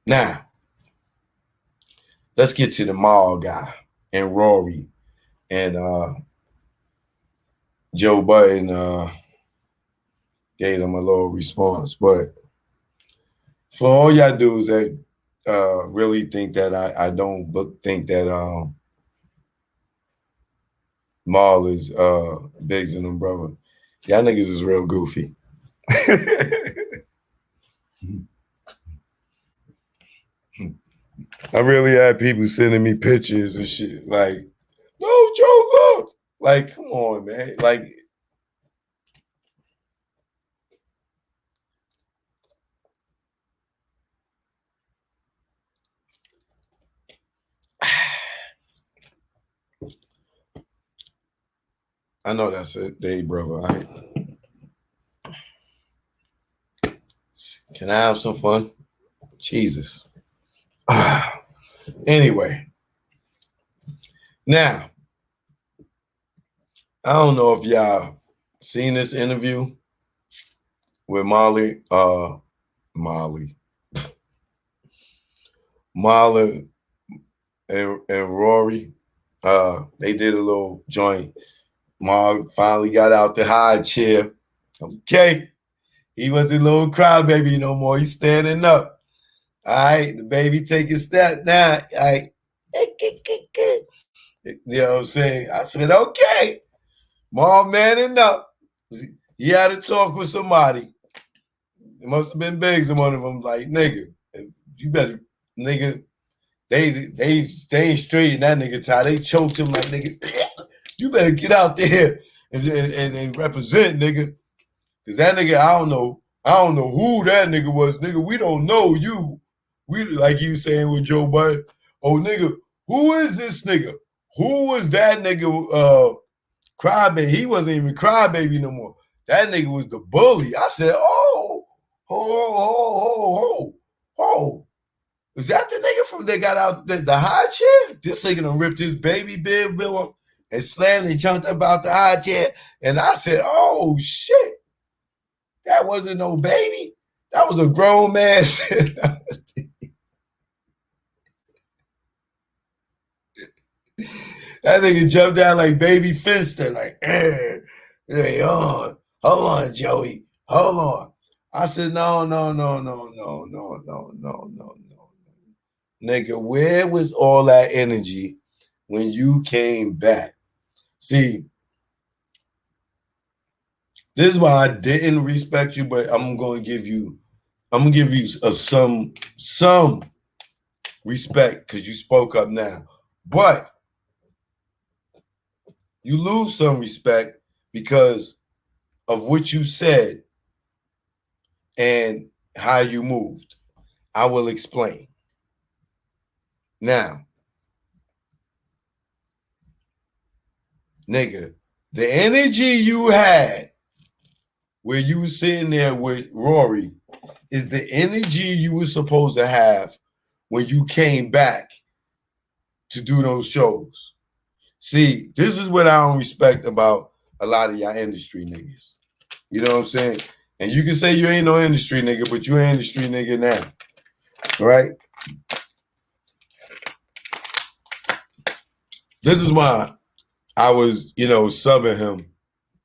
Now, let's get to the Mal guy and Rory and Joe Budden gave them a little response. But for all y'all dudes that really think that I don't think that Mal is Biggs and them brother, y'all niggas is real goofy. I really had people sending me pictures and shit like, no, Joe, look. Like, come on, man. Like, I know that's it, Dave, brother. All right. Can I have some fun? Jesus. Anyway, now I don't know if y'all seen this interview with Molly, Molly and Rory. They did a little joint. Mal finally got out the high chair. Okay. He wasn't a little crybaby no more. He's standing up. All right. The baby taking steps now. All right. You know what I'm saying? I said, okay. Mal manning up. He had to talk with somebody. It must have been Biggs and one of them. Like, nigga, you better, nigga. They ain't straight in that nigga tie. They choked him like, nigga, you better get out there and represent, nigga. Cause that nigga, I don't know who that nigga was, nigga. We don't know you. We like you saying with Joe Budden. Oh, nigga, who is this nigga? Who was that nigga? Crybaby. He wasn't even crybaby no more. That nigga was the bully. I said, oh. Is that the nigga from that got out the high chair? This nigga done ripped his baby bib off and slammed and jumped up out the high chair. And I said, oh shit. That wasn't no baby. That was a grown man. That nigga jumped down like baby Finster, like, hey, hold on, Joey, hold on. I said, no. Nigga, where was all that energy when you came back? See, this is why I didn't respect you, but I'm gonna give you some respect because you spoke up now. But you lose some respect because of what you said and how you moved. I will explain. Now, nigga, the energy you had where you were sitting there with Rory is the energy you were supposed to have when you came back to do those shows. See, this is what I don't respect about a lot of y'all industry niggas. You know what I'm saying? And you can say you ain't no industry nigga, but you an industry nigga now. Right? This is why I was, subbing him,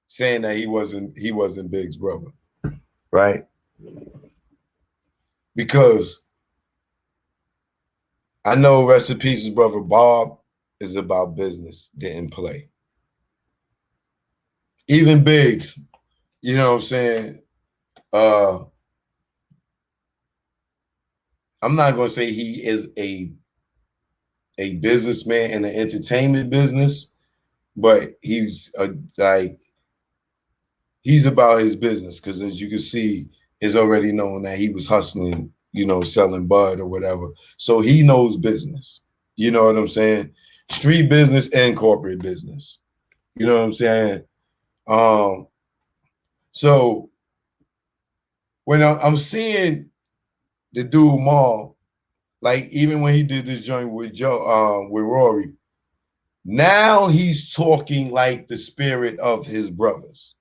saying that he wasn't Big's brother. Right? Because I know rest in peace, his brother Bob is about business, didn't play. Even Biggs, you know what I'm saying? I'm not going to say he is a businessman in the entertainment business, but he's he's about his business because as you can see, it's already known that he was hustling, selling bud or whatever. So he knows business. You know what I'm saying? Street business and corporate business. You know what I'm saying? So when I'm seeing the dude Mal, like even when he did this joint with with Rory, now he's talking like the spirit of his brothers,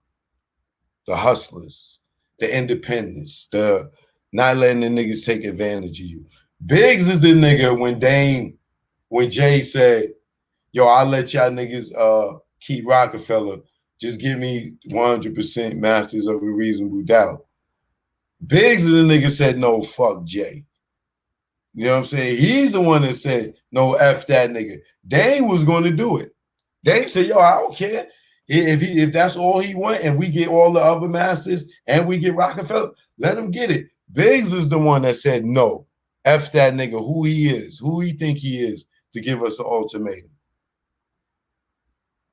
the hustlers, the independents, the not letting the niggas take advantage of you. Biggs is the nigga when Jay said, yo, I'll let y'all niggas keep Rockefeller. Just give me 100% masters of a reasonable doubt. Biggs is the nigga said, no, fuck Jay. You know what I'm saying? He's the one that said, no, F that nigga. Dame was going to do it. Dame said, yo, I don't care. If that's all he want and we get all the other masters and we get Rockefeller, let him get it. Biggs is the one that said, no, F that nigga, who he is, who he think he is to give us an ultimatum.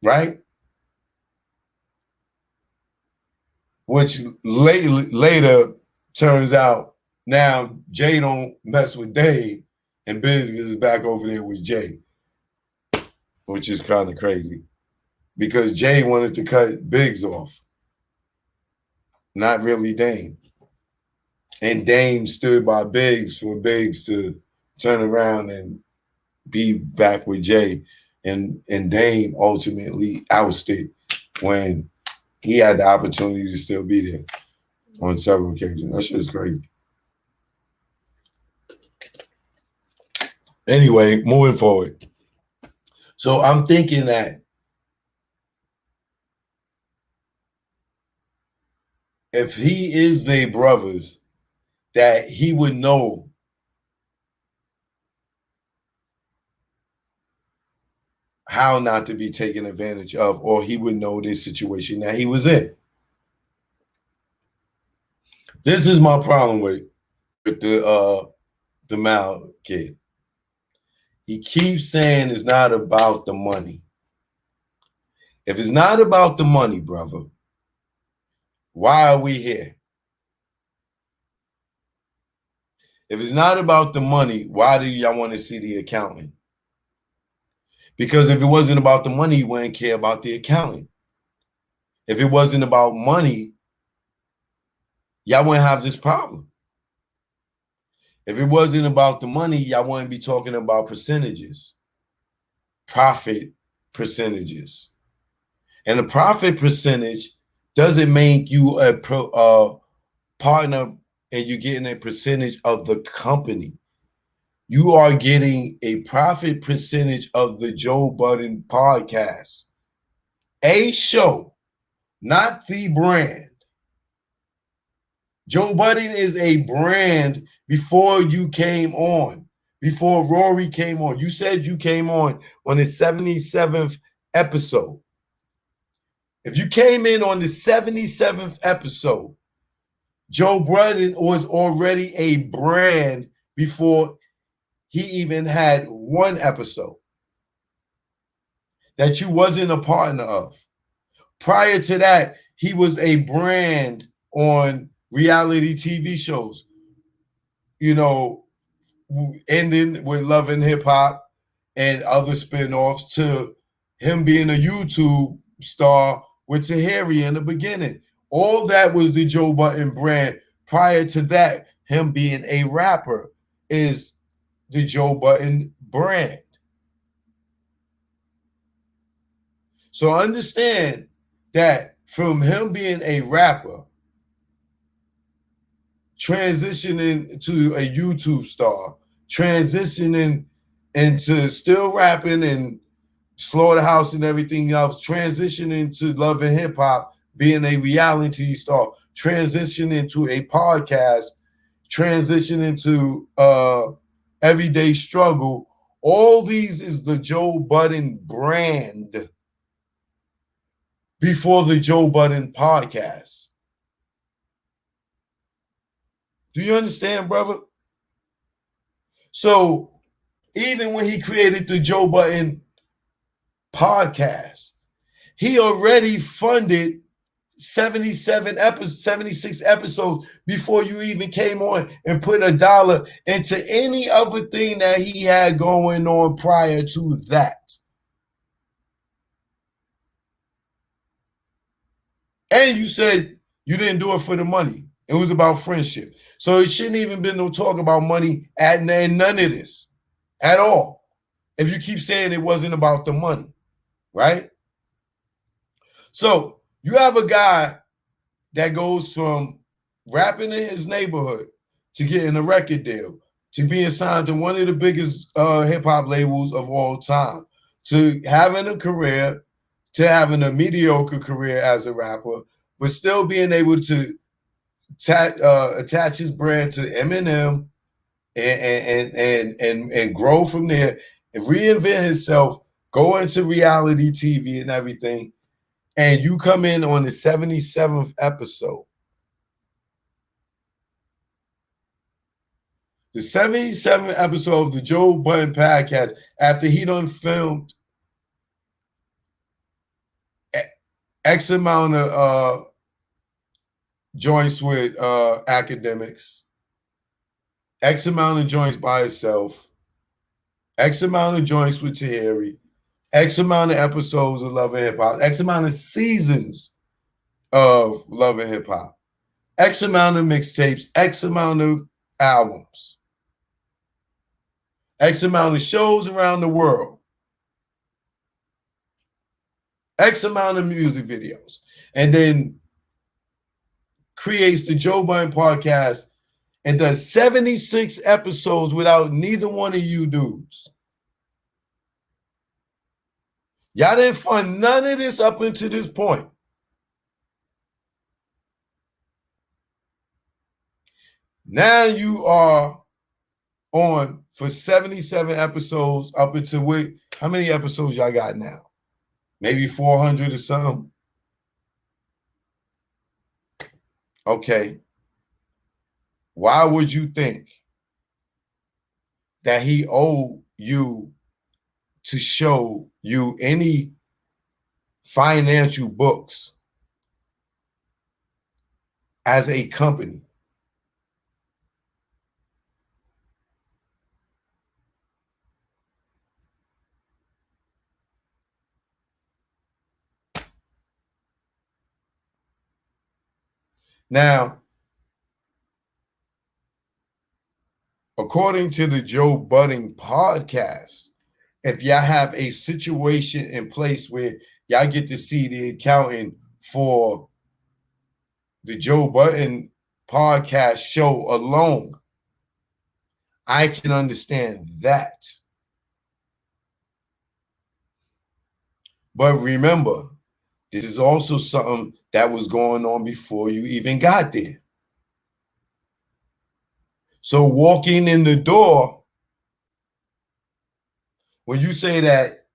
Right? Which later turns out now Jay don't mess with Dave and Biggs is back over there with Jay, which is kind of crazy because Jay wanted to cut Biggs off, not really Dame. And Dame stood by Biggs for Biggs to turn around and be back with Jay. And Dame ultimately ousted when he had the opportunity to still be there on several occasions. That shit's crazy. Anyway, moving forward. So I'm thinking that if he is their brothers, that he would know how not to be taken advantage of, or he would know this situation that he was in. This is my problem with the Mal kid. He keeps saying it's not about the money. If it's not about the money, brother, why are we here? If it's not about the money, why do y'all want to see the accountant? Because if it wasn't about the money, you wouldn't care about the accountant. If it wasn't about money, y'all wouldn't have this problem. If it wasn't about the money, y'all wouldn't be talking about percentages, profit percentages. And the profit percentage doesn't make you a partner and you're getting a percentage of the company. You are getting a profit percentage of the Joe Budden podcast. A show, not the brand. Joe Budden is a brand before you came on, before Rory came on. You said you came on the 77th episode. If you came in on the 77th episode, Joe Budden was already a brand before he even had one episode that you wasn't a partner of. Prior to that, he was a brand on reality TV shows, you know, ending with Love and Hip Hop and other spinoffs to him being a YouTube star with Tahiri in the beginning. All that was the Joe Budden brand. Prior to that, him being a rapper is the Joe Budden brand. So understand that from him being a rapper, transitioning to a YouTube star, transitioning into still rapping and Slaughterhouse and everything else, transitioning to Love and Hip Hop, being a reality star, transitioning to a podcast, transitioning to Everyday Struggle. All these is the Joe Budden brand before the Joe Budden podcast. Do you understand, brother? So even when he created the Joe Budden podcast, he already funded 76 episodes before you even came on and put $1 into any other thing that he had going on prior to that. And you said you didn't do it for the money. It was about friendship. So it shouldn't even been no talk about money at none of this at all. If you keep saying it wasn't about the money, right? So you have a guy that goes from rapping in his neighborhood to getting a record deal to being signed to one of the biggest hip hop labels of all time, to having a career, to having a mediocre career as a rapper, but still being able to attach his brand to Eminem and grow from there and reinvent himself, go into reality TV and everything. And you come in on the 77th episode. The 77th episode of the Joe Budden podcast, after he done filmed X amount of joints with academics, X amount of joints by itself, X amount of joints with Tahiri, X amount of episodes of Love and Hip Hop, X amount of seasons of Love and Hip Hop, X amount of mixtapes, X amount of albums, X amount of shows around the world, X amount of music videos, and then creates the Joe Budden podcast and does 76 episodes without neither one of you dudes. Y'all didn't fund none of this up until this point. Now you are on for 77 episodes up until how many episodes y'all got now? Maybe 400 or something. Okay. Why would you think that he owed you to show you any financial books as a company? Now, according to the Joe Budden podcast, if y'all have a situation in place where y'all get to see the accountant for the Joe Budden podcast show alone, I can understand that. But remember, this is also something that was going on before you even got there. So walking in the door, when you say that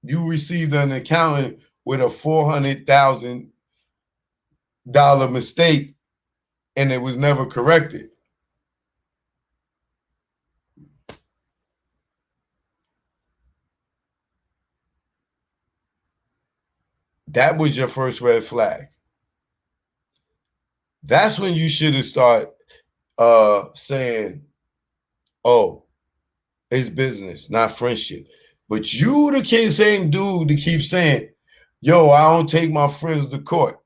you received an accountant with a $400,000 mistake and it was never corrected, that was your first red flag. That's when you should have started saying, oh, it's business, not friendship. But you the same dude to keep saying, yo, I don't take my friends to court.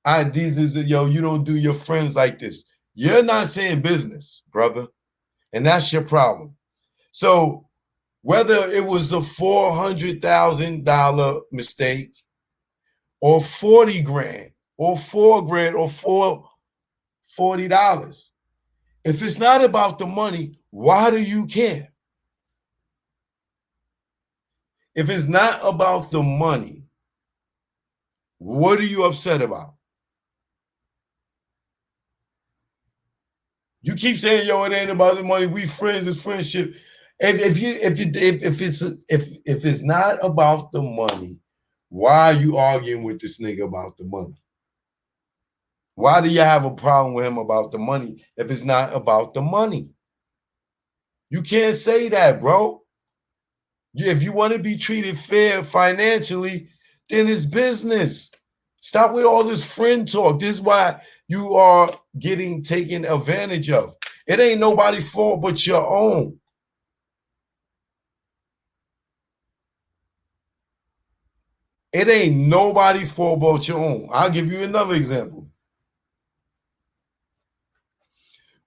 You don't do your friends like this. You're not saying business, brother. And that's your problem. So whether it was a $400,000 mistake or 40 grand or 4 grand or $40, if it's not about the money, why do you care? If it's not about the money, what are you upset about? You keep saying, yo, it ain't about the money. We friends, it's friendship. If it's not about the money, why are you arguing with this nigga about the money? Why do you have a problem with him about the money if it's not about the money? You can't say that, bro. If you want to be treated fair financially, then it's business. Stop with all this friend talk. This is why you are getting taken advantage of. It ain't nobody's fault but your own. It ain't nobody's fault but your own. I'll give you another example.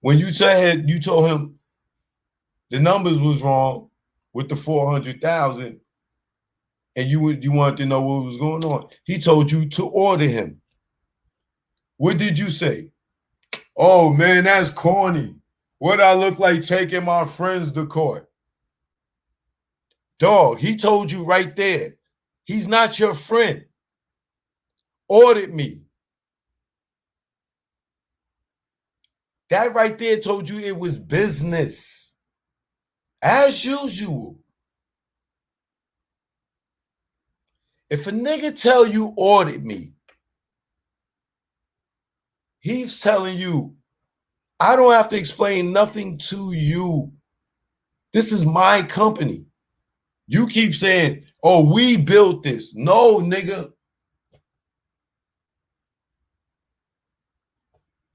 When you told him the numbers was wrong with the 400,000, and you wanted to know what was going on, he told you to order him. What did you say? Oh man, that's corny. What I look like taking my friends to court? Dog, he told you right there. He's not your friend. Audit me. That right there told you it was business. As usual. If a nigga tell you audit me, he's telling you, I don't have to explain nothing to you. This is my company. You keep saying, oh, we built this. No, nigga.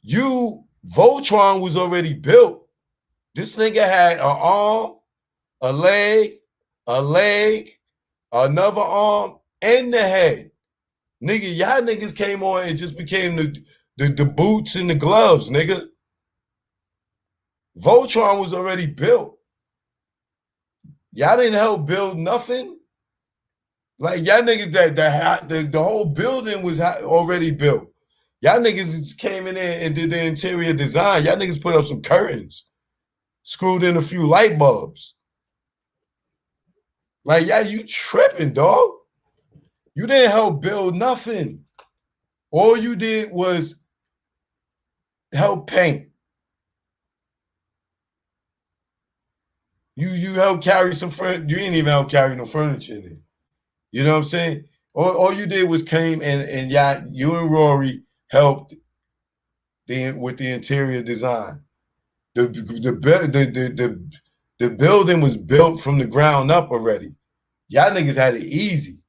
Voltron was already built. This nigga had an arm, a leg, another arm, and the head. Nigga, y'all niggas came on and just became the boots and the gloves, nigga. Voltron was already built. Y'all didn't help build nothing. Like y'all niggas, the whole building was already built. Y'all niggas just came in there and did the interior design. Y'all niggas put up some curtains, screwed in a few light bulbs. Like, yeah, you tripping, dog. You didn't help build nothing. All you did was help paint. You helped carry some furniture. You didn't even help carry no furniture in it. You know what I'm saying? All you did was came and yeah, you and Rory helped with the interior design. The building was built from the ground up already. Y'all niggas had it easy.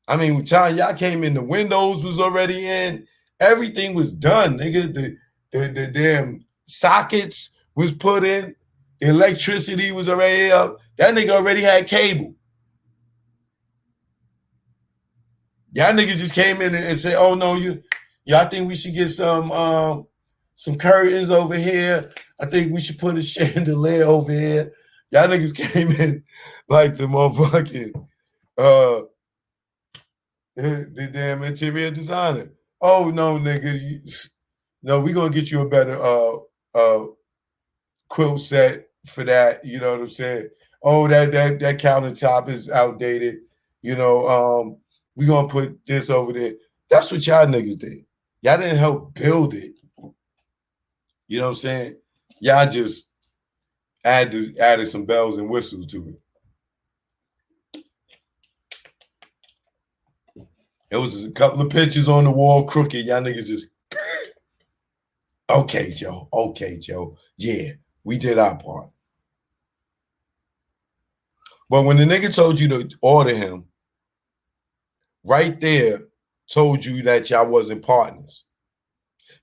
I mean, with time y'all came in, the windows was already in. Everything was done, nigga. The damn sockets was put in. The electricity was already up. That nigga already had cable. Y'all niggas just came in and said, "Oh no, y'all think we should get some curtains over here. I think we should put a chandelier over here." Y'all niggas came in like the motherfucking the damn interior designer. Oh no, nigga, no, we gonna get you a better quilt set for that. You know what I'm saying? Oh, that countertop is outdated. You know, we gonna put this over there. That's what y'all niggas did. Y'all didn't help build it. You know what I'm saying? Y'all just added some bells and whistles to it. It was a couple of pictures on the wall crooked. Y'all niggas just, okay, Joe. Okay, Joe. Yeah, we did our part. But when the nigga told you to order him, right there told you that y'all wasn't partners.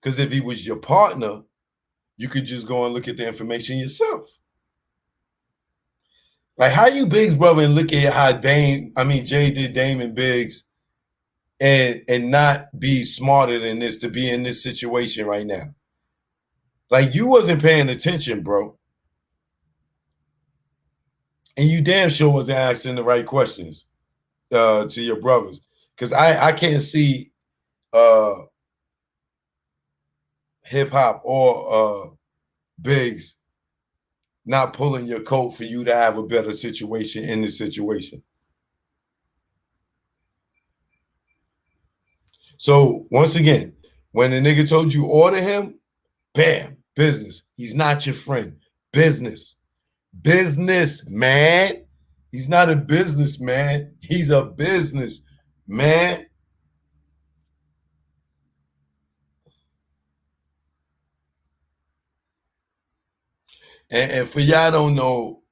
Because if he was your partner, you could just go and look at the information yourself. Like how you Biggs brother and look at how Jay did Dame and Biggs and not be smarter than this to be in this situation right now. Like you wasn't paying attention, bro. And you damn sure wasn't asking the right questions to your brothers. Because I can't see hip hop or Biggs not pulling your coat for you to have a better situation in this situation. So once again, when the nigga told you order him, bam, business. He's not your friend. Business. Business, man. He's not a businessman. He's a business man. And for y'all don't know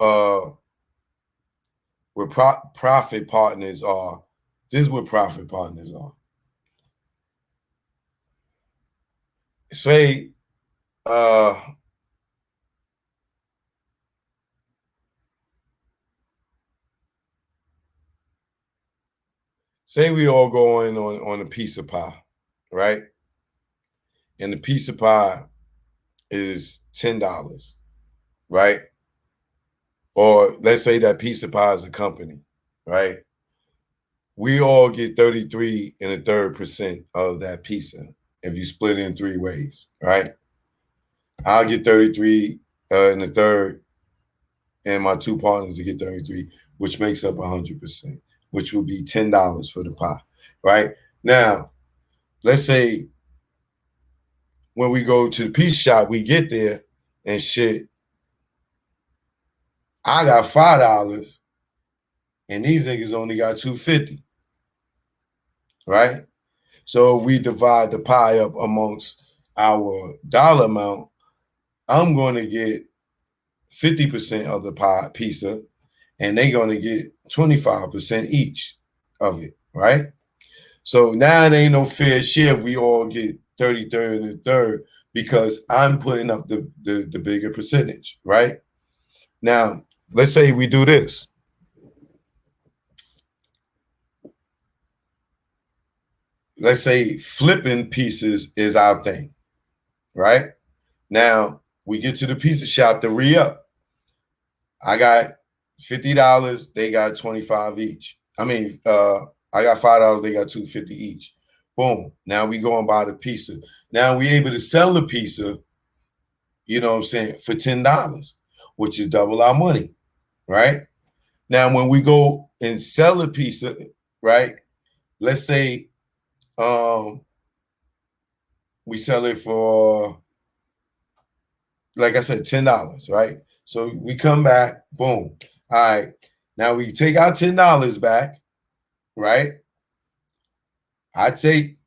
what profit partners are, this is what profit partners are. Say say we all go in on a piece of pie, right? And the piece of pie is $10, right? Or let's say that piece of pie is a company, right? We all get 33 and a third % of that pizza if you split it in 3 ways, right? I'll get 33 in the third, and my two partners to get 33, which makes up 100%, which will be $10 for the pie, right? Now, let's say when we go to the pizza shop, we get there and shit, I got $5 and these niggas only got $2.50, right? So if we divide the pie up amongst our dollar amount, I'm going to get 50% of the pie pizza, and they're going to get 25% each of it, right? So now it ain't no fair share if we all get 30, 30, and a third, because I'm putting up the bigger percentage, right? Now, let's say we do this. Let's say flipping pieces is our thing, right? Now, we get to the pizza shop to re-up. I got $50, they got 25 each. I mean, I got $5, they got $2.50 each. Boom. Now we go and buy the pizza. Now we able to sell the pizza, you know what I'm saying, for $10, which is double our money, right? Now, when we go and sell a pizza, right? Let's say we sell it for, like I said, $10, right? So we come back, boom. All right. Now we take our $10 back, right? I take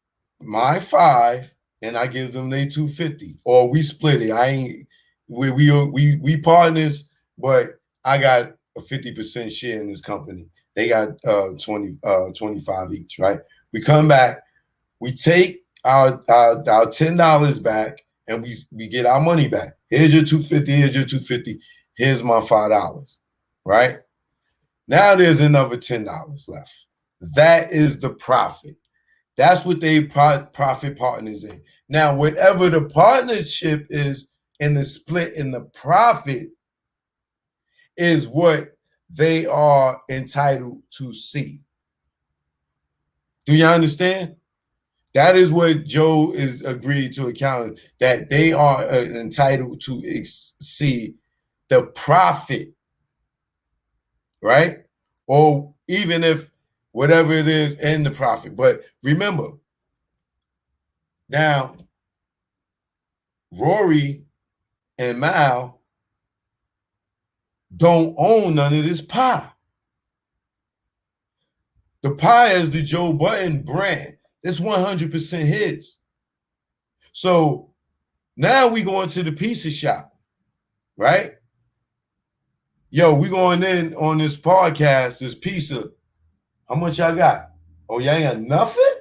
my 5 and I give them their 250, or we split it. I ain't we partners, but I got a 50% share in this company. They got 25 each, right? We come back, we take our $10 back, and we get our money back. Here's your 250, here's your 250, here's my $5, right? Now there's another $10 left. That is the profit. That's what they profit partners in. Now, whatever the partnership is in the split in the profit is what they are entitled to see. Do you understand? That is what Joe is agreed to account, that they are entitled to see the profit, right? Or even if whatever it is in the profit. But remember, now, Rory and Mal don't own none of this pie. The pie is the Joe Budden brand. It's 100% his. So now we going to the pizza shop, right? Yo, we going in on this podcast, this pizza. How much y'all got? Oh, y'all ain't got nothing?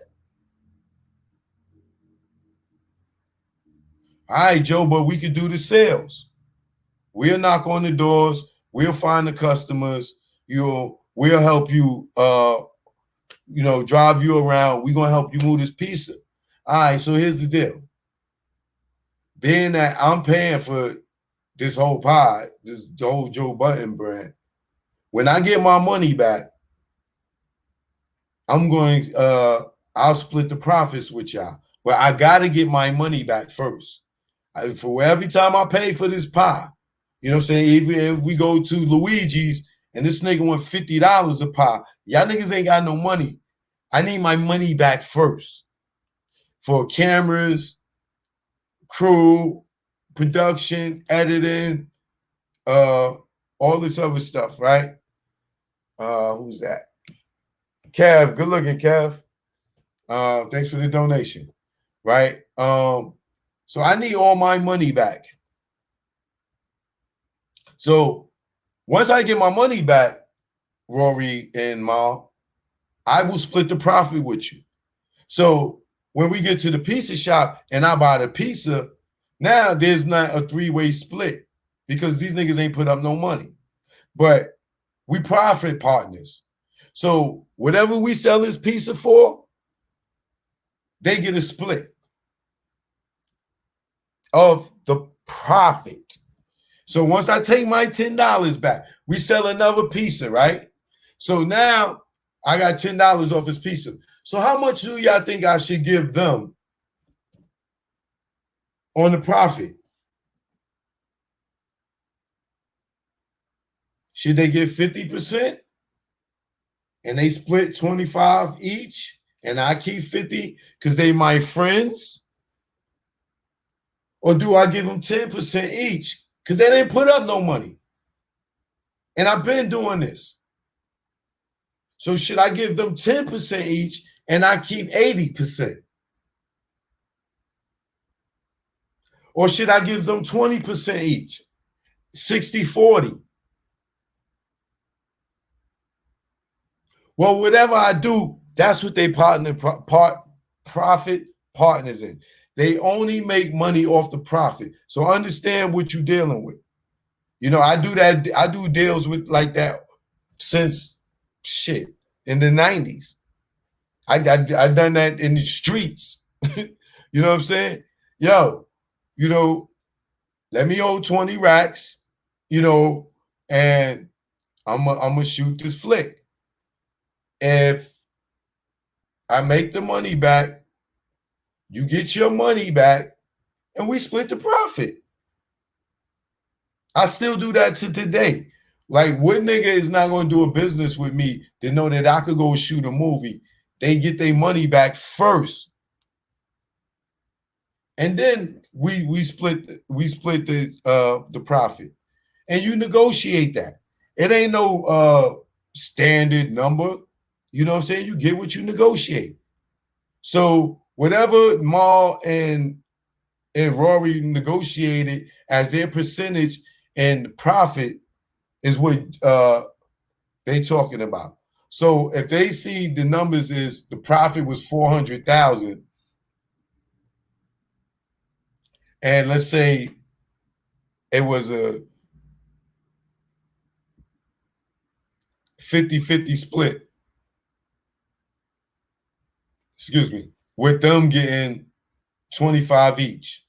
All right, Joe, but we could do the sales. We'll knock on the doors. We'll find the customers. We'll help you, drive you around. We're going to help you move this pizza. All right, so here's the deal. Being that I'm paying for this whole pie, this whole Joe Budden brand, when I get my money back, I'll split the profits with y'all. But I got to get my money back first. For every time I pay for this pie, you know what I'm saying? Even if we go to Luigi's and this nigga want $50 a pie, y'all niggas ain't got no money. I need my money back first for cameras, crew, production, editing, all this other stuff, right? Who's that? Kev, good looking, Kev. Thanks for the donation, right? So I need all my money back. So once I get my money back, Rory and Mal, I will split the profit with you. So when we get to the pizza shop and I buy the pizza, now there's not a three-way split because these niggas ain't put up no money. But we profit partners. So whatever we sell this pizza for, they get a split of the profit. So once I take my $10 back, we sell another pizza, right? So now I got $10 off this pizza. So how much do y'all think I should give them on the profit? Should they get 50% and they split 25 each and I keep 50 because they my friends? Or do I give them 10% each because they didn't put up no money? And I've been doing this. So should I give them 10% each and I keep 80%? Or should I give them 20% each? 60-40. Well, whatever I do, that's what they profit partners in. They only make money off the profit. So understand what you're dealing with. You know, I do that. I do deals with like that since shit in the 90s. I done that in the streets. You know what I'm saying? Yo, you know, let me hold 20 racks, you know, and I'm gonna shoot this flick. If I make the money back, you get your money back, and we split the profit. I still do that to today. Like, what nigga is not gonna do a business with me to know that I could go shoot a movie? They get their money back first. And then we split the profit. And you negotiate that. It ain't no standard number. You know what I'm saying? You get what you negotiate. So whatever Mal and Rory negotiated as their percentage and profit is what they talking about. So if they see the numbers is the profit was 400,000, and let's say it was a 50-50 split, excuse me, with them getting 25 each.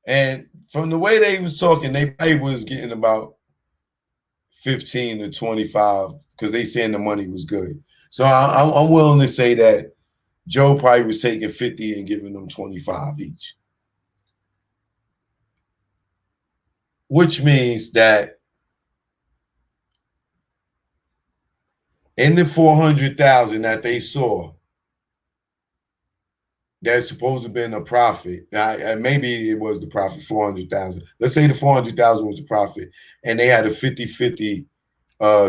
And from the way they was talking, they probably was getting about 15 to 25 because they saying the money was good. So I'm willing to say that Joe probably was taking 50 and giving them 25 each. Which means that in the 400,000 that they saw, that's supposed to have been a profit. Now, maybe it was the profit, 400,000. Let's say the 400,000 was the profit, and they had a 50-50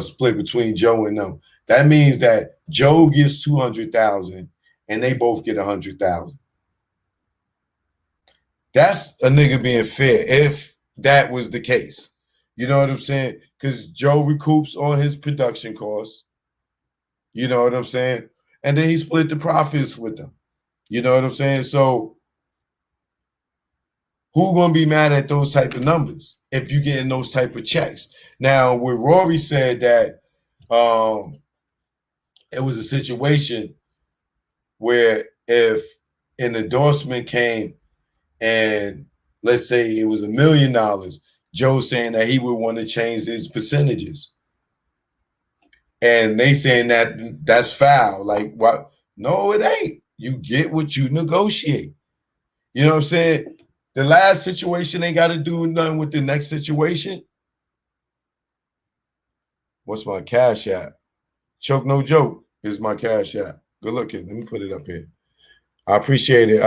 split between Joe and them. That means that Joe gets 200,000 and they both get 100,000. That's a nigga being fair if that was the case. You know what I'm saying? Because Joe recoups on his production costs. You know what I'm saying? And then he split the profits with them. You know what I'm saying? So who gonna be mad at those type of numbers if you getting those type of checks? Now, when Rory said that it was a situation where if an endorsement came and let's say it was $1 million, Joe saying that he would want to change his percentages. And they saying that that's foul. Like, what? No, it ain't. You get what you negotiate. You know what I'm saying? The last situation ain't got to do nothing with the next situation. What's my cash app? Choke no joke is my cash app. Good looking. Let me put it up here. I appreciate it.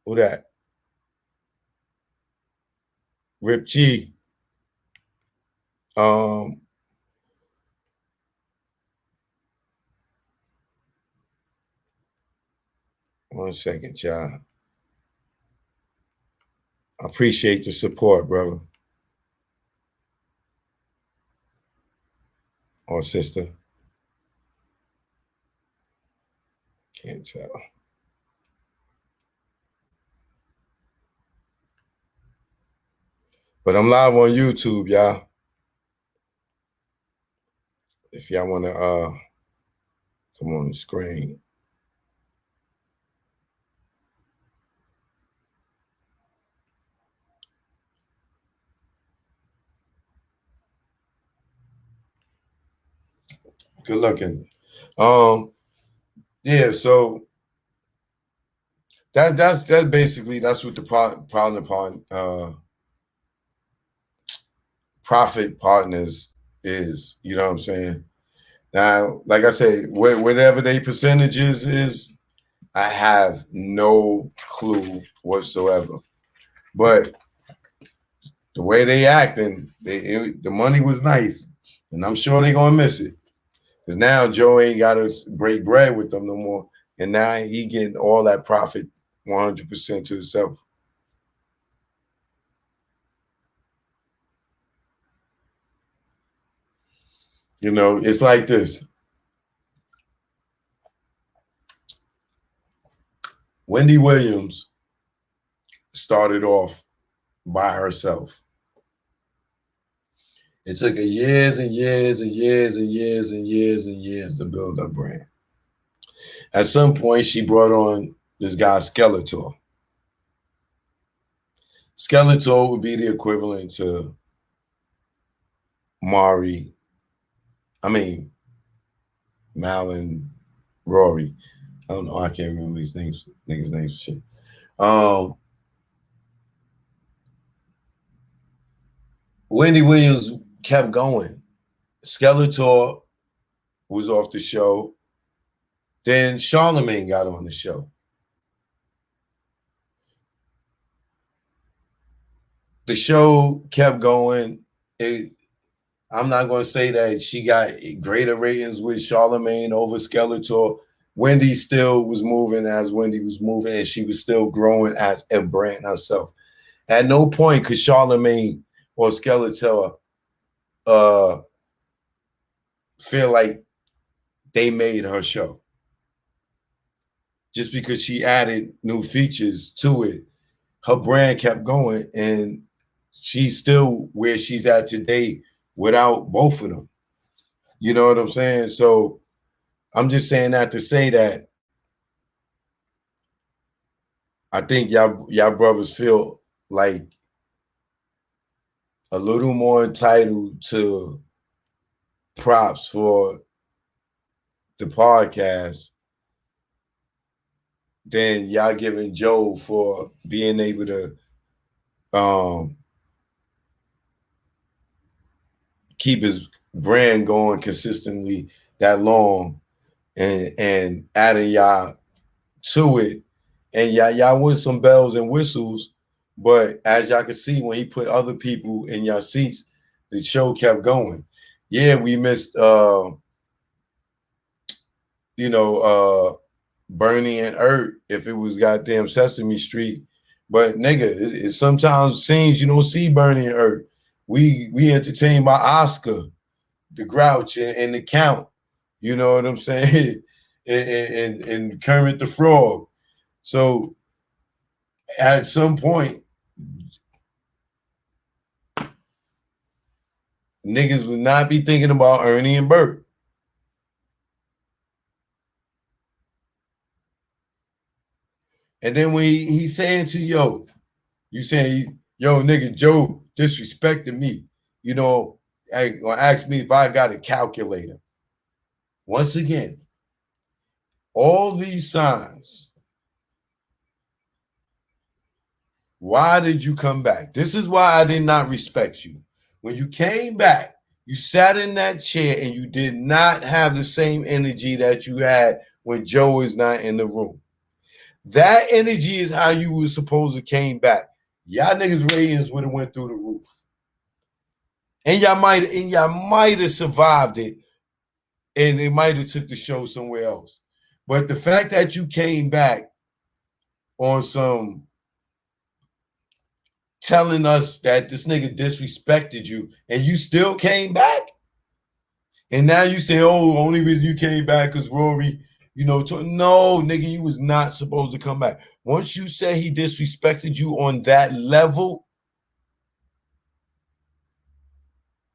Who that? Rip G. One second, y'all. I appreciate the support, brother. Or sister. Can't tell. But I'm live on YouTube, y'all. If y'all want to come on the screen. Good looking. Yeah, so that's basically that's what the profit partners is. You know what I'm saying? Now, like I said, whatever they percentages is, I have no clue whatsoever. But the way they acting, the money was nice, and I'm sure they're gonna miss it. Because now Joe ain't got to break bread with them no more, and now he getting all that profit 100% to himself. You know, it's like this. Wendy Williams started off by herself. It took her years and years and years and years and years and years to build her brand. At some point, she brought on this guy, Skeletor. Skeletor would be the equivalent to Mari. I mean, Mal and Rory. I don't know. I can't remember these names, niggas' names and shit. Wendy Williams kept going. Skeletor was off the show. Then Charlemagne got on the show. The show kept going. I'm not going to say that she got greater ratings with Charlemagne over Skeletor. Wendy still was moving as Wendy was moving, and she was still growing as a brand herself. At no point could Charlemagne or Skeletor feel like they made her show. Just because she added new features to it, her brand kept going, and she's still where she's at today without both of them. You know what I'm saying? So I'm just saying that to say that I think y'all brothers feel like a little more entitled to props for the podcast than y'all giving Joe for being able to keep his brand going consistently that long and adding y'all to it. And y'all with some bells and whistles, but as y'all can see, when he put other people in y'all seats, the show kept going. Yeah, we missed Bernie and Ert if it was goddamn Sesame Street. But nigga, it's sometimes scenes you don't see Bernie and Ert. We entertained by Oscar, the Grouch, and the Count. You know what I'm saying? and Kermit the Frog. So at some point, niggas would not be thinking about Ernie and Bert. And then when he's saying to you saying, yo, nigga, Joe disrespected me. You know, ask me if I got a calculator. Once again, all these signs. Why did you come back? This is why I did not respect you. When you came back, you sat in that chair and you did not have the same energy that you had when Joe is not in the room. That energy is how you were supposed to came back. Y'all niggas ratings would have went through the roof. And y'all might have survived it, and it might have took the show somewhere else. But the fact that you came back on some telling us that this nigga disrespected you and you still came back, and now you say, oh, only reason you came back because Rory, no, nigga, you was not supposed to come back. Once you say he disrespected you on that level,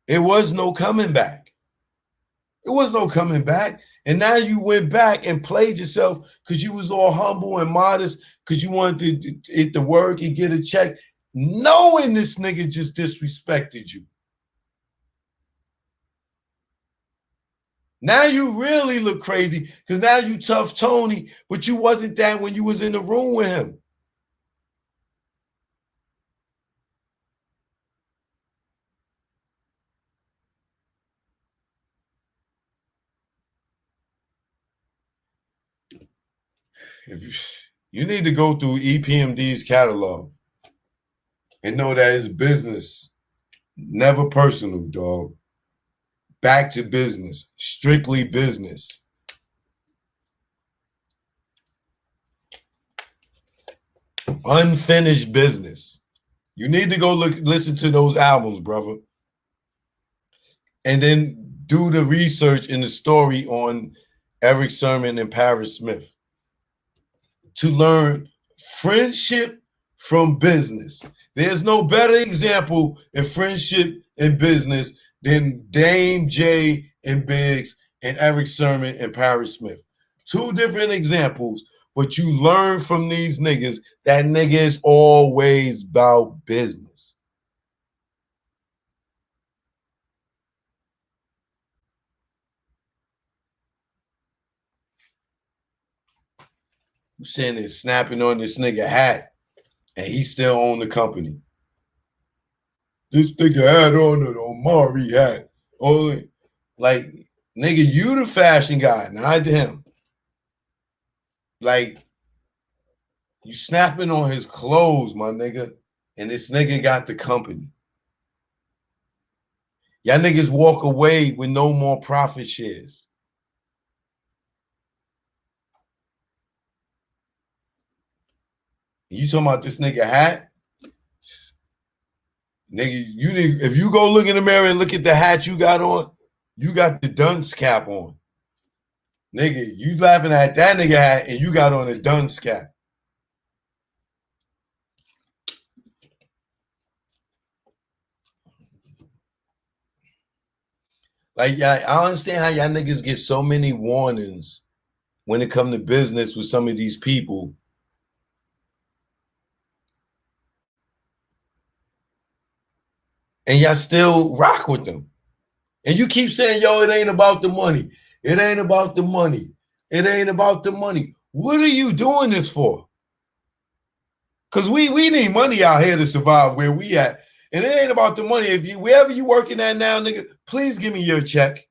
it was no coming back. It was no coming back. And now you went back and played yourself because you was all humble and modest because you wanted it to work and get a check, knowing this nigga just disrespected you. Now you really look crazy because now you tough Tony, but you wasn't that when you was in the room with him. If you need to go through EPMD's catalog and know that it's business, never personal, dog. Back to business, strictly business. Unfinished business. You need to go listen to those albums, brother. And then do the research in the story on Eric Sermon and Paris Smith to learn friendship from business. There's no better example in friendship and business than Dame J and Biggs and Eric Sermon and Paris Smith. Two different examples, but you learn from these niggas that nigga is always about business. You sitting there snapping on this nigga hat, and he still own the company. This nigga had on an Omari hat. Only, like, nigga, you the fashion guy, not him. Like, you snapping on his clothes, my nigga, and this nigga got the company. Y'all niggas walk away with no more profit shares. You talking about this nigga hat? Nigga, if you go look in the mirror and look at the hat you got on, you got the dunce cap on. Nigga, you laughing at that nigga hat and you got on a dunce cap. Like, I understand how y'all niggas get so many warnings when it come to business with some of these people. And y'all still rock with them. And you keep saying, yo, it ain't about the money. It ain't about the money. It ain't about the money. What are you doing this for? Because we need money out here to survive where we at. And it ain't about the money. If you wherever you working at now, nigga, please give me your check.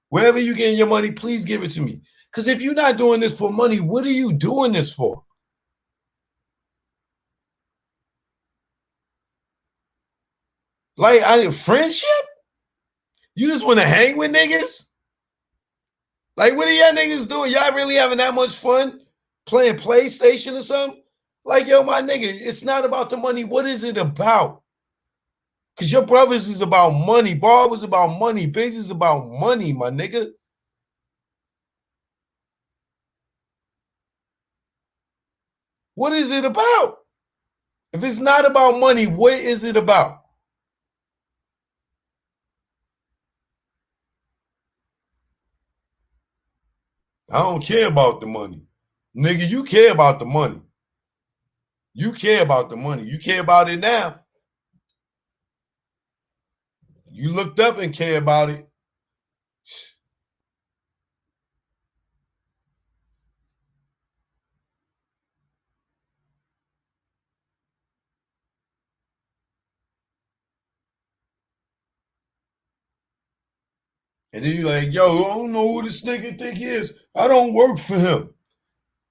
Wherever you getting your money, please give it to me. Because if you're not doing this for money, what are you doing this for? Like, friendship? You just want to hang with niggas? Like, what are y'all niggas doing? Y'all really having that much fun playing PlayStation or something? Like, yo, my nigga, it's not about the money. What is it about? Because your brothers is about money. Bob was about money. Biggs is about money, my nigga. What is it about? If it's not about money, what is it about? I don't care about the money. Nigga, you care about the money. You care about the money. You care about it now. You looked up and care about it. And then you're like, yo, I don't know who this nigga think he is. I don't work for him.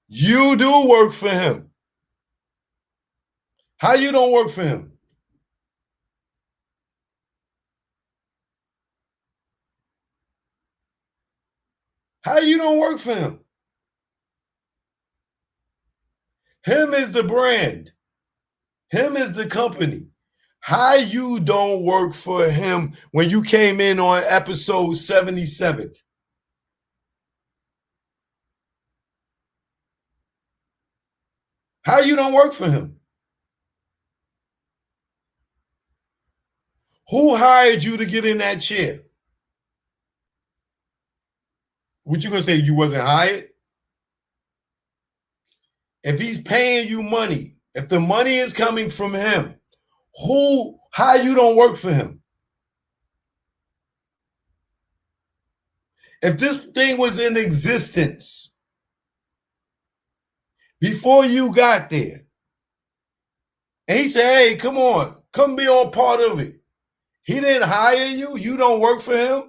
You do work for him. How you don't work for him? How you don't work for him? Him is the brand. Him is the company. How you don't work for him when you came in on episode 77? How you don't work for him? Who hired you to get in that chair? What you gonna say? You wasn't hired? If he's paying you money, if the money is coming from him, how you don't work for him? If this thing was in existence before you got there, and he said, hey, come on, come be all part of it. He didn't hire you. You don't work for him.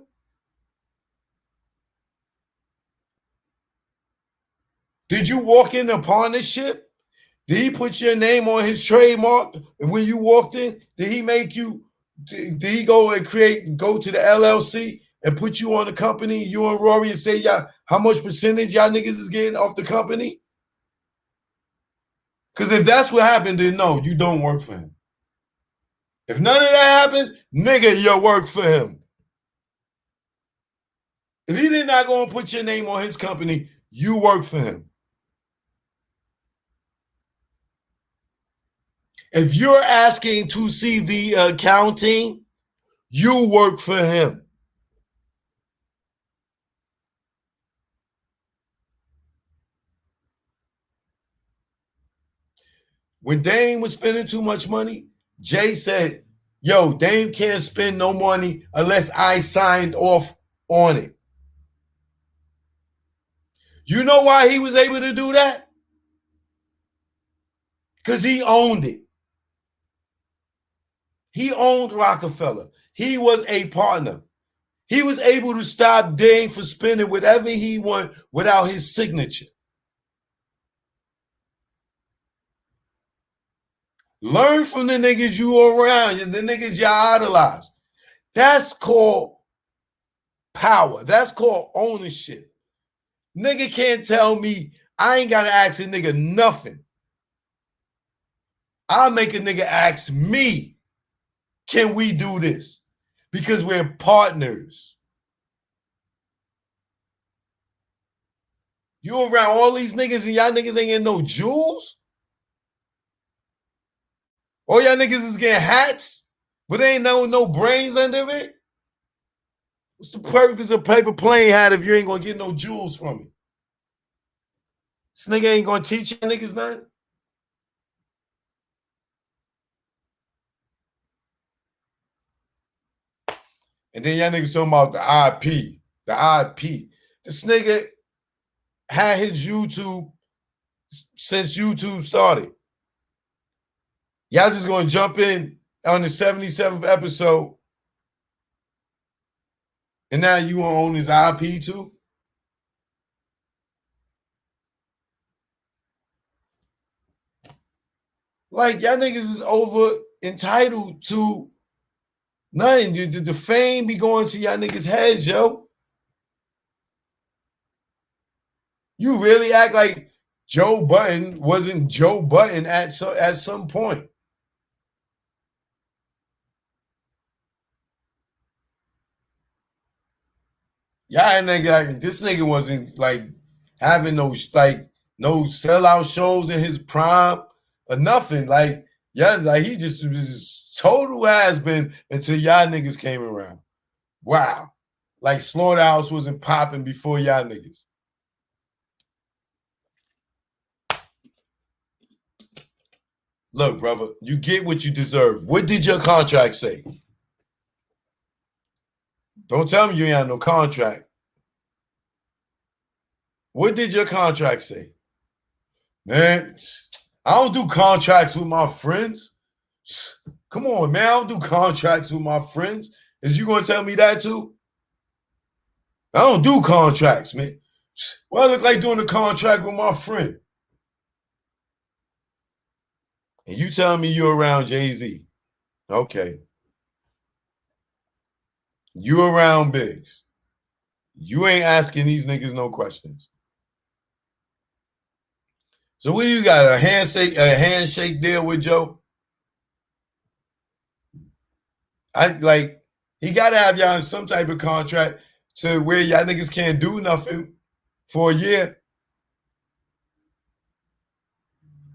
Did you walk in a partnership? Did he put your name on his trademark? And when you walked in, did he make you, did he go and go to the LLC and put you on the company, you and Rory, and say, y'all, how much percentage y'all niggas is getting off the company? Because if that's what happened, then no, you don't work for him. If none of that happened, nigga, you work for him. If he did not go and put your name on his company, you work for him. If you're asking to see the accounting, you work for him. When Dame was spending too much money, Jay said, yo, Dame can't spend no money unless I signed off on it. You know why he was able to do that? Because he owned it. He owned Rockefeller. He was a partner. He was able to stop Dame from spending whatever he wanted without his signature. Learn from the niggas you around, the niggas you idolize. That's called power. That's called ownership. Nigga can't tell me I ain't got to ask a nigga nothing. I'll make a nigga ask me, can we do this? Because we're partners. You around all these niggas and y'all niggas ain't getting no jewels? All y'all niggas is getting hats, but ain't no brains under it? What's the purpose of paper plane hat if you ain't gonna get no jewels from it? This nigga ain't gonna teach y'all niggas nothing? And then y'all niggas talking about the IP. The IP. This nigga had his YouTube since YouTube started. Y'all just gonna jump in on the 77th episode and now you wanna own his IP too? Like y'all niggas is over entitled to nothing. The fame be going to y'all niggas' heads, yo. You really act like Joe Budden wasn't Joe Budden at some point. Y'all nigga, like, this nigga wasn't like having no sellout shows in his prime or nothing. Like, yeah, like he just was total has been until y'all niggas came around. Wow. Like Slaughterhouse wasn't popping before y'all niggas. Look, brother, you get what you deserve. What did your contract say? Don't tell me you ain't had no contract. What did your contract say? Man, I don't do contracts with my friends. Come on, man. I don't do contracts with my friends. Is you going to tell me that too? I don't do contracts, man. Well, I look like doing a contract with my friend. And you telling me you're around Jay-Z. Okay. You around Biggs. You ain't asking these niggas no questions. So what do you got? A handshake deal with Joe? He gotta have y'all in some type of contract to where y'all niggas can't do nothing for a year.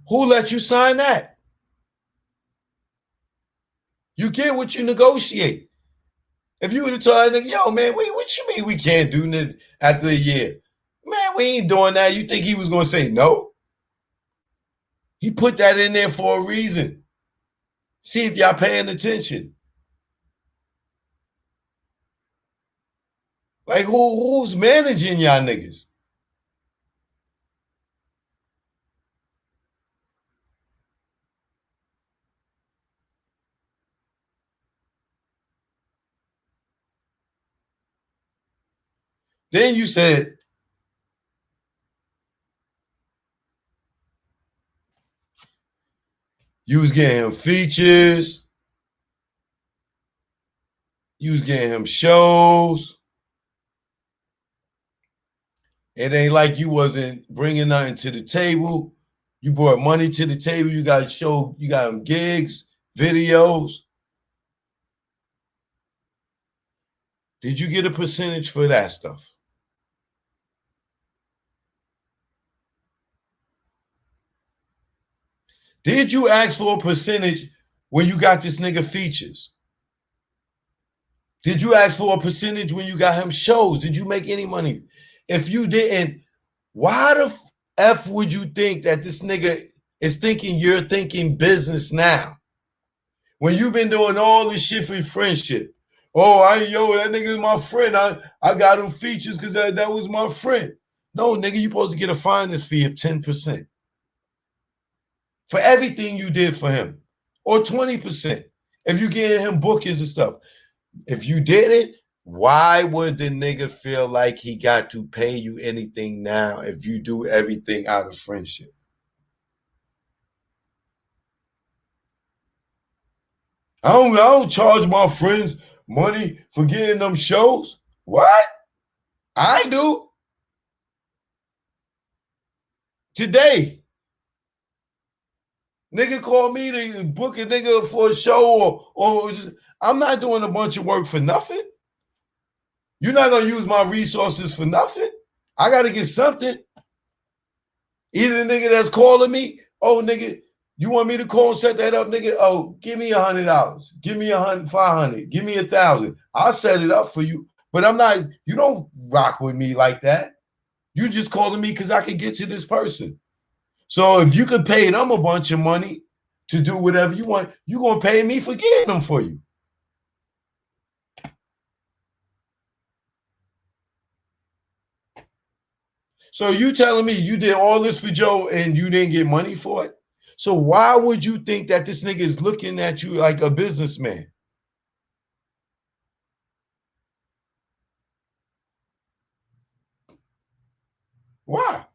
Who let you sign that? You get what you negotiate. If you would have told that nigga, yo, man, what you mean we can't do this after a year? Man, we ain't doing that. You think he was gonna say no? He put that in there for a reason. See if y'all paying attention. Like who's managing y'all niggas? Then you said, You was getting him features. You was getting him shows. It ain't like you wasn't bringing nothing to the table. You brought money to the table. You got show. You got him gigs, videos. Did you get a percentage for that stuff? Did you ask for a percentage when you got this nigga features? Did you ask for a percentage when you got him shows? Did you make any money? If you didn't, why the F would you think that this nigga is thinking you're thinking business now? When you've been doing all this shit for friendship. Oh, that nigga is my friend. I got him features because that was my friend. No, nigga, you supposed to get a finder's fee of 10% for everything you did for him, or 20% if you get him bookings and stuff. If you did it, why would the nigga feel like he got to pay you anything now if you do everything out of friendship? I don't charge my friends money for getting them shows. What? I do. Today. Nigga call me to book a nigga for a show or just, I'm not doing a bunch of work for nothing. You're not going to use my resources for nothing. I got to get something. Either the nigga that's calling me, oh, nigga, you want me to call and set that up, nigga? Oh, give me $100. Give me $500. Give me $1,000. I'll set it up for you. But I'm not, you don't rock with me like that. You just calling me because I can get to this person. So if you could pay them a bunch of money to do whatever you want, you're going to pay me for getting them for you. So you telling me you did all this for Joe and you didn't get money for it? So why would you think that this nigga is looking at you like a businessman? Why?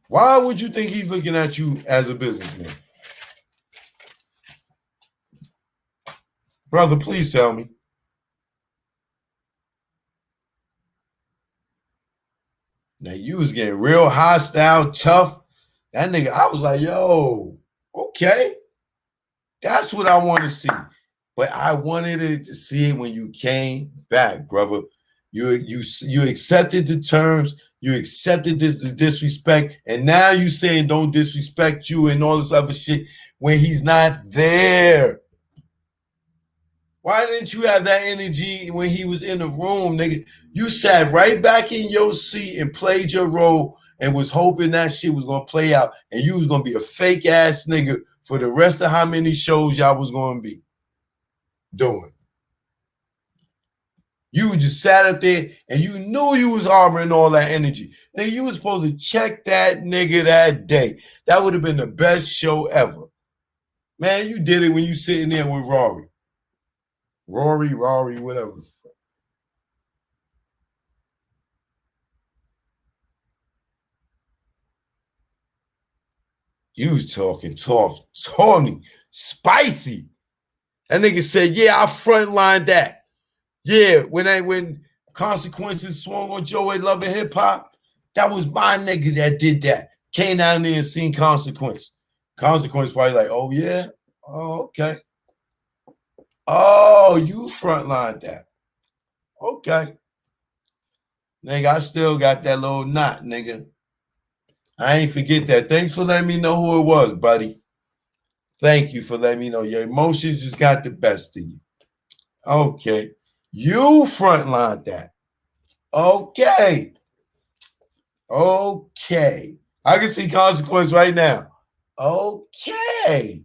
Why would you think he's looking at you as a businessman? Brother, please tell me. Now, you was getting real hostile, tough. That nigga, I was like, yo, okay. That's what I want to see. But I wanted to see it when you came back, brother. You accepted the terms, you accepted the disrespect, and now you saying don't disrespect you and all this other shit when he's not there. Why didn't you have that energy when he was in the room, nigga? You sat right back in your seat and played your role and was hoping that shit was gonna play out, and you was gonna be a fake ass nigga for the rest of how many shows y'all was gonna be doing. You just sat up there and you knew you was harboring all that energy. Nigga, you was supposed to check that nigga that day. That would have been the best show ever. Man, you did it when you sitting there with Rory. Rory, whatever. You was talking tough, Tony, spicy. That nigga said, yeah, I frontlined that. Yeah, when Consequences swung on Joey Loving Hip Hop, that was my nigga that did that. Came down there and seen Consequence. Consequence probably like, oh yeah? Oh, okay. Oh, you frontlined that. Okay. Nigga, I still got that little knot, nigga. I ain't forget that. Thanks for letting me know who it was, buddy. Thank you for letting me know. Your emotions just got the best of you. Okay. You frontlined that. Okay. Okay. I can see Consequence right now. Okay.